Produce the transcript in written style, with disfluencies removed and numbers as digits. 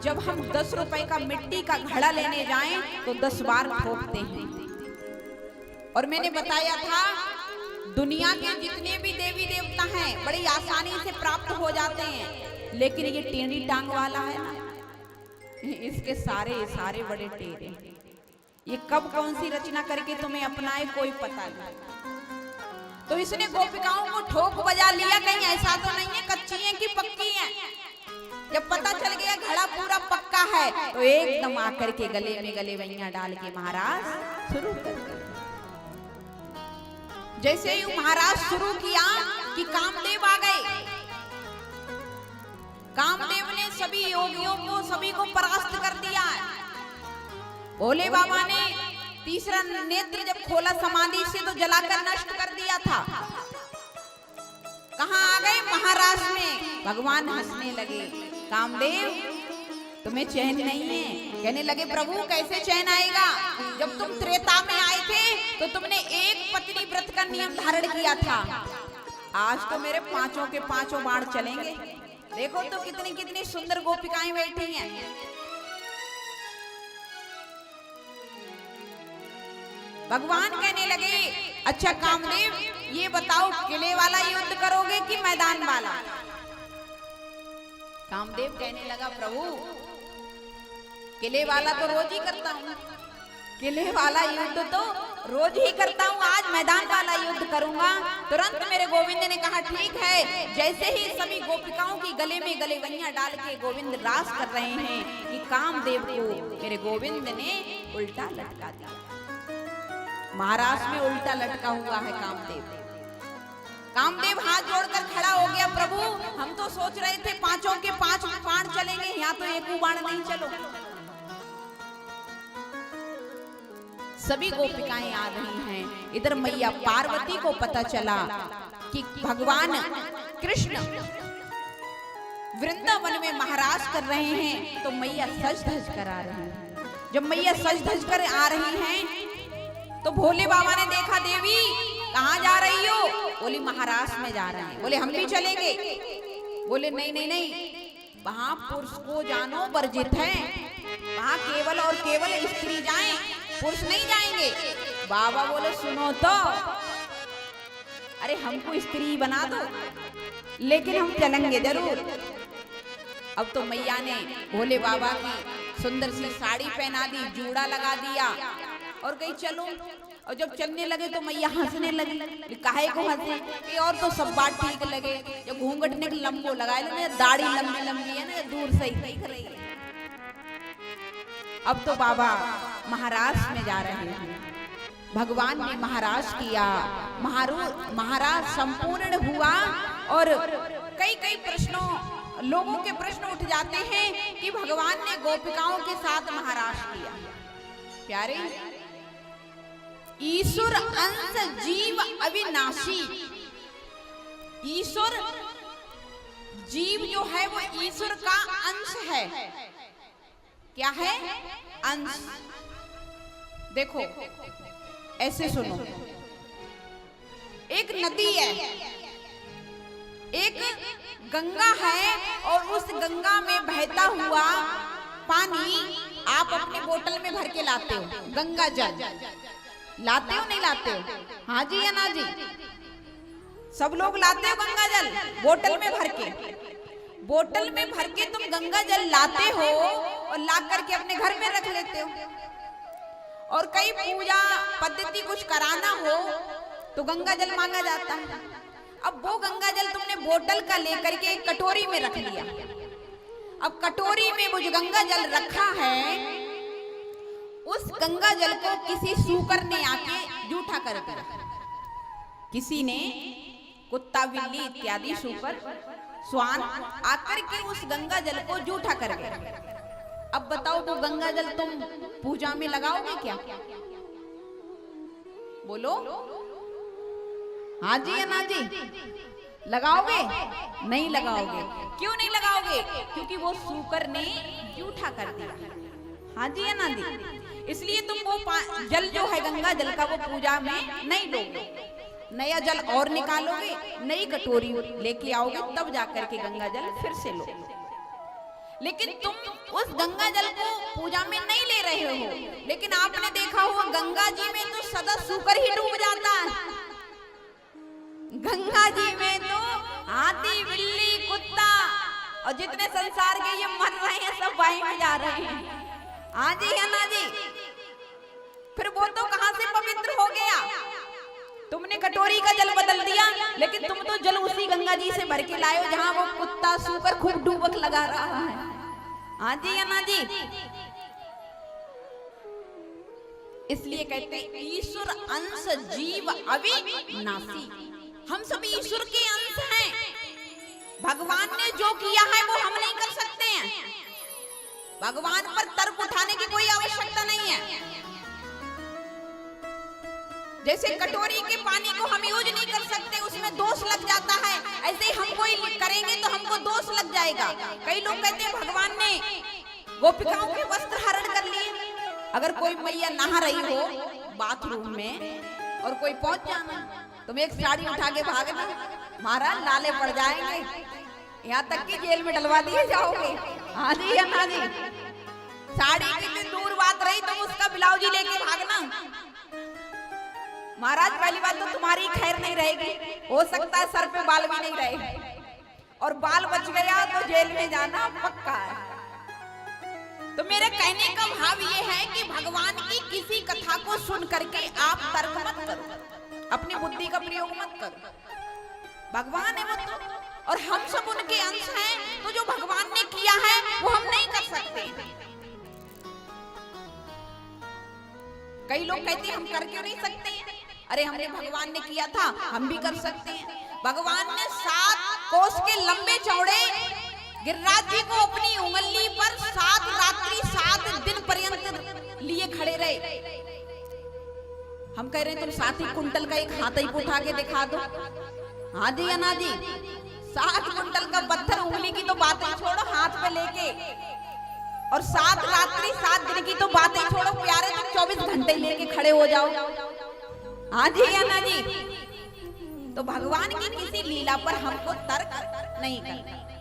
जब हम 10 रुपए का मिट्टी का घड़ा लेने जाएं तो 10 बार ठोकते हैं। और मैंने बताया था दुनिया के जितने भी देवी देवता हैं बड़ी आसानी से प्राप्त हो जाते हैं, लेकिन ये टेढ़ी टांग वाला है ना, इसके सारे बड़े टेढ़े। ये कब कौन सी रचना करके तुम्हें अपनाए कोई पता नहीं। तो इसने गोपिकाओं को ठोक बजा लिया, कहीं ऐसा तो नहीं है कच्ची है कि पक्की है। जब पता चल गया घड़ा पूरा पक्का है तो एकदम आकर के गले में गलेवैया डाल के महाराज शुरू कर दिया। जैसे ही महाराज शुरू किया कि कामदेव आ गए। कामदेव ने सभी योगियों को सभी को परास्त कर दिया। भोले बाबा ने तीसरा नेत्र जब खोला समाधि से तो जलाकर नष्ट कर दिया था। कहां आ गए? महाराष्ट्र में। भगवान हंसने लगे, कामदेव तुम्हें चैन नहीं है। कहने लगे प्रभु कैसे चैन आएगा? जब तुम त्रेता में आए थे तो तुमने एक पत्नी व्रत का नियम धारण किया था। आज तो मेरे पांचों के पांचों बाण चलेंगे। देखो तो कितनी कितनी सुंदर गोपिकाएं बैठी हैं। भगवान कहने लगे अच्छा कामदेव ये बताओ किले वाला युद्ध करोगे कि मैदान वाला? कामदेव कहने लगा प्रभु किले वाला तो रोज ही करता हूँ, किले वाला युद्ध तो रोज ही करता हूँ, आज मैदान वाला युद्ध करूंगा। तुरंत मेरे गोविंद ने कहा ठीक है। जैसे ही सभी गोपिकाओं की गले में गलेवैया डाल के गोविंद रास कर रहे हैं कि कामदेव को मेरे गोविंद ने उल्टा लटका दिया। महाराष्ट्र में उल्टा लटका हुआ है कामदेव। कामदेव हाथ जोड़कर खड़ा हो गया, प्रभु हम तो सोच रहे थे पांचों के पांच बाण चलेंगे, यहाँ तो एक बाण नहीं चलो। सभी गोपिकाएं आ रही हैं। इधर मैया पार्वती को पता चला कि भगवान कृष्ण वृंदावन में महाराज कर रहे हैं, तो मैया सज धज कर आ रही है। जब मैया सज धज कर आ रही हैं तो भोले बाबा ने देखा, देवी कहाँ जा रही हो? बोली महाराष्ट्र में जा रहे हैं। बोले हम भी चलेंगे। बोले नहीं नहीं नहीं, वहां पुरुष को जानो वर्जित है, वहां केवल और केवल स्त्री जाएं, पुरुष नहीं जाएंगे। बाबा बोले सुनो तो, अरे हमको स्त्री बना दो लेकिन हम चलेंगे जरूर। अब तो मैया ने भोले बाबा की सुंदर सी साड़ी पहना दी, जूड़ा लगा दिया और कहीं चलो। और जब चलने लगे तो मैया हंसने लगी। काहे को हंसे कि और तो सब बात ठीक लगे, जब घूंघट ने लंबो लगाए लो, दाढ़ी लंबी लंबी है ना, दूर से ही दिख रही है। अब तो बाबा महाराष्ट्र में जा रहे हैं। भगवान ने महाराज किया, महाराज संपूर्ण हुआ। और कई कई प्रश्नों, लोगों के प्रश्न उठ जाते हैं कि भगवान ने गोपिकाओं के साथ महाराज किया। प्यारे ईश्वर अंश जीव अविनाशी। ईश्वर जीव जो है वो ईश्वर का अंश है। क्या है? अंश। देखो ऐसे सुनो, एक नदी है, एक गंगा है, और उस गंगा में बहता हुआ पानी आप अपने बोतल में भर के लाते हो। गंगा जल लाते हो नहीं लाते हो? हाँ जी या ना जी? सब लोग लाते हो गंगा जल बोतल में भर के। बोतल में भर के तुम गंगा जल लाते हो और ला करके अपने घर में रख लेते हो। और कई पूजा पद्धति कुछ कराना हो तो गंगा जल मांगा जाता है। अब वो गंगा जल तुमने बोतल का लेकर के एक कटोरी में रख लिया। अब कटोरी में वो जो गंगा जल रखा है, उस गंगा जल को किसी सूकर ने आके जूठा कर दिया। किसी ने, कुत्ता बिल्ली इत्यादि सूकर स्वान आकर के उस गंगा जल को जूठा कर गया। अब बताओ वो गंगा जल तुम पूजा में लगाओगे क्या? बोलो हाँ जी या ना जी? लगाओगे? नहीं लगाओगे। क्यों नहीं लगाओगे? क्योंकि वो सूकर ने जूठा कर दिया। हाँ जी या ना जी? इसलिए तुम वो जल जो है गंगा जल का वो पूजा में नहीं लोगे। नया जल और निकालोगे, नई कटोरी लेके आओगे, तब जाकर के गंगा जल फिर से लो। लेकिन तुम उस गंगा जल को पूजा में नहीं ले रहे हो। लेकिन आपने देखा होगा गंगा जी में तो सदा सूकर ही डूब जाता है। गंगा जी में तो हाथी, बिल्ली, कुत्ता और जितने संसार के ये मर रहे हैं सब वाही में जा रहे हैं। हाँ जी है ना जी। फिर वो तो कहां से पवित्र हो गया? तुमने कटोरी का जल बदल दिया, लेकिन तुम तो जल उसी गंगा जी से भर के लाए हो जहां वो कुत्ता सूकर खूब डूबक लगा रहा है। हाँ जी है ना जी। इसलिए कहते हैं ईश्वर अंश जीव अविनाशी। हम सभी ईश्वर के अंश हैं। भगवान ने जो किया है वो हम नहीं कर सकते हैं। भगवान पर तर्क उठाने की कोई आवश्यकता नहीं है। जैसे कटोरी के पानी को हम यूज नहीं कर सकते, उसमें दोष लग जाता है, ऐसे ही हम कोई करेंगे तो हमको दोष लग जाएगा। कई लोग कहते हैं भगवान ने गोपिकाओं के वस्त्र हरण कर लिए। अगर कोई मैया नहा रही हो बाथरूम में और कोई पहुंच जाना, तुम एक साड़ी उठा के भागना, महाराज लाले पड़ जाएंगे, यहाँ तक कि जेल में डलवा दिए जाओगे। हाँ जी है ना जी। साड़ी कितनी दूर बात रही, तुम उसका ब्लाउज ही लेके भागना, महाराज पहली बात तो तुम्हारी खैर नहीं रहेगी, हो सकता है सर पे बाल भी नहीं रहे, और बाल बच गया तो जेल में जाना पक्का है। तो मेरे कहने का भाव ये है कि भगवान की किसी कथा को सुन करके आप तर्क मत करो, अपनी बुद्धि का प्रयोग मत करो। भगवान है वो तो, और हम सब उनके अंश हैं, तो जो भगवान ने किया है वो हम नहीं कर सकते। कई लोग कहते हैं हम कर क्यों नहीं सकते? अरे हमने भगवान ने किया था, हम भी कर सकते हैं। भगवान ने 7 कोस के लंबे चौड़े गिरिराज जी को अपनी उंगली पर 7 रात्रि 7 दिन पर्यंत लिए खड़े रहे। हम कह रहे हैं तुम 7 कुंटल का एक हाथी उठा के दिखा दो। हाँ जी या ना जी। 7 कुंटल का पत्थर उंगली की तो बातें छोड़ो, हाथ पे लेके, और 7 रात्रि 7 दिन की तो बातें छोड़ो, प्यारे तुम 24 घंटे लेके खड़े हो जाओ। हाँ जी या ना जी। तो भगवान की किसी लीला पर हमको तर्क नहीं करना।